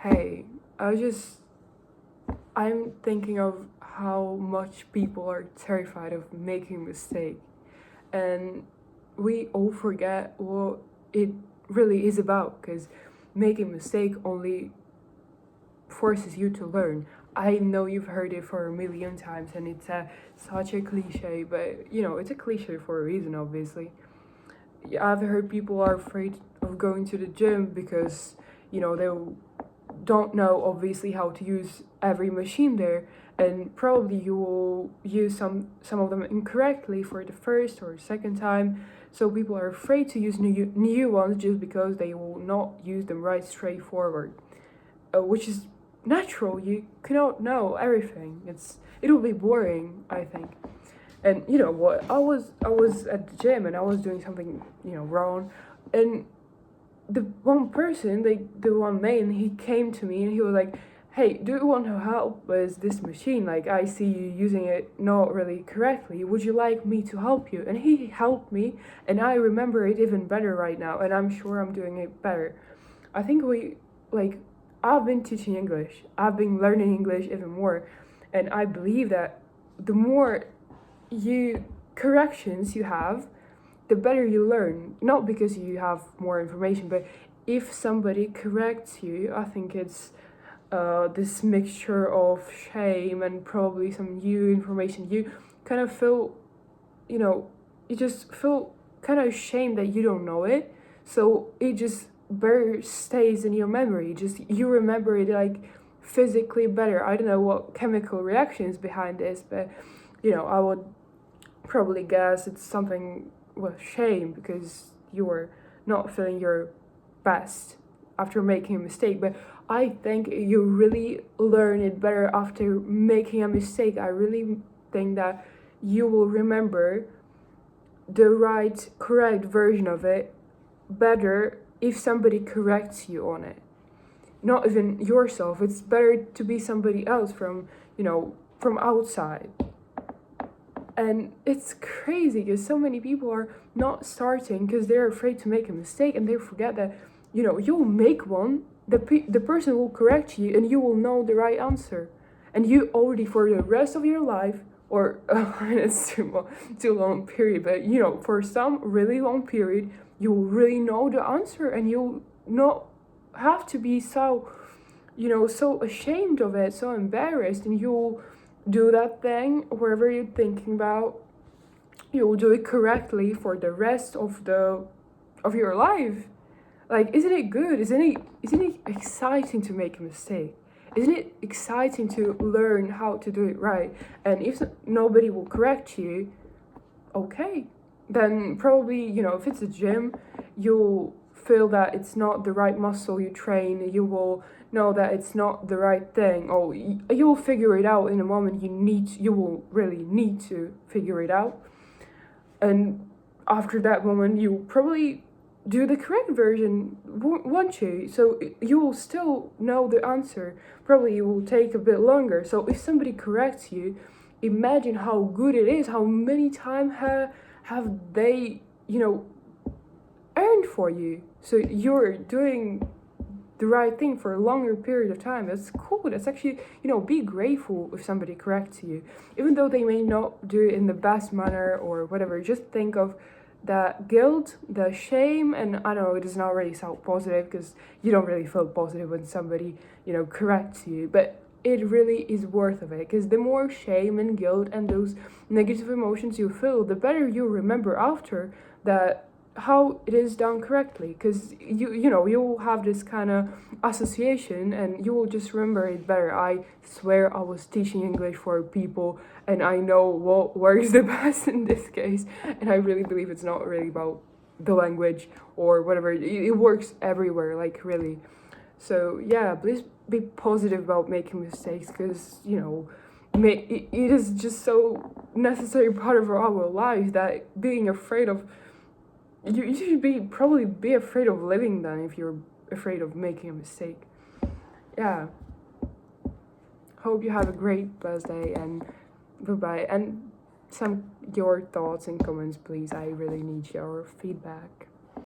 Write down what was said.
Hey, I'm thinking of how much people are terrified of making a mistake, and we all forget what it really is about, because making a mistake only forces you to learn. I know you've heard it for a million times, and it's such a cliche, but it's a cliche for a reason, obviously. Yeah, I've heard people are afraid of going to the gym because they don't know obviously how to use every machine there, and probably you will use some of them incorrectly for the first or second time. So people are afraid to use new ones just because they will not use them right straightforward, which is natural. You cannot know everything. It'll be boring, I think. And you know what, I was at the gym and I was doing something wrong, and the one person, the one man, he came to me and he was like, "Hey, do you want to help with this machine? Like, I see you using it not really correctly. Would you like me to help you?" And he helped me, and I remember it even better right now, and I'm sure I'm doing it better. I think like, I've been teaching English, I've been learning English even more, and I believe that the more you corrections you have, the better you learn. Not because you have more information, but if somebody corrects you, I think it's this mixture of shame and probably some new information. You kind of feel, you know, you just feel kind of ashamed that you don't know it. So it just better stays in your memory. Just you remember it like physically better. I don't know what chemical reactions behind this, but I would probably guess it's something with shame because you were not feeling your best after making a mistake. But I think you really learn it better after making a mistake. I really think that you will remember the right, correct version of it better if somebody corrects you on it. Not even yourself. It's better to be somebody else from outside. And it's crazy because so many people are not starting because they're afraid to make a mistake, and they forget that you'll make one, the person will correct you and you will know the right answer, and you already for the rest of your life, or it's too long period, but for some really long period you will really know the answer, and you'll not have to be so ashamed of it, so embarrassed, and you'll do that thing wherever you're thinking about. You'll do it correctly for the rest of your life. Like, isn't it good? Isn't it exciting to make a mistake? Isn't it exciting to learn how to do it right? And if nobody will correct you, okay, then probably if it's a gym, you'll feel that it's not the right muscle you train. You will know that it's not the right thing, or you'll figure it out in a moment. You will really need to figure it out, and after that moment you probably do the correct version, won't you? So you will still know the answer. Probably it will take a bit longer. So if somebody corrects you, imagine how good it is. How many times have they earned for you? So you're doing the right thing for a longer period of time. That's cool. That's actually, be grateful if somebody corrects you, even though they may not do it in the best manner or whatever. Just think of that guilt, the shame, and I know it does not really sound positive because you don't really feel positive when somebody corrects you, but it really is worth of it, because the more shame and guilt and those negative emotions you feel, the better you remember after that how it is done correctly, because you will have this kind of association and you will just remember it better. I swear I was teaching English for people and I know what works the best in this case, and I really believe it's not really about the language or whatever. It works everywhere, like, really. So yeah, please be positive about making mistakes, because it is just so necessary part of our lives that being afraid of, you should probably be afraid of living then if you're afraid of making a mistake. Yeah. Hope you have a great blessed day, and goodbye. And your thoughts and comments, please. I really need your feedback.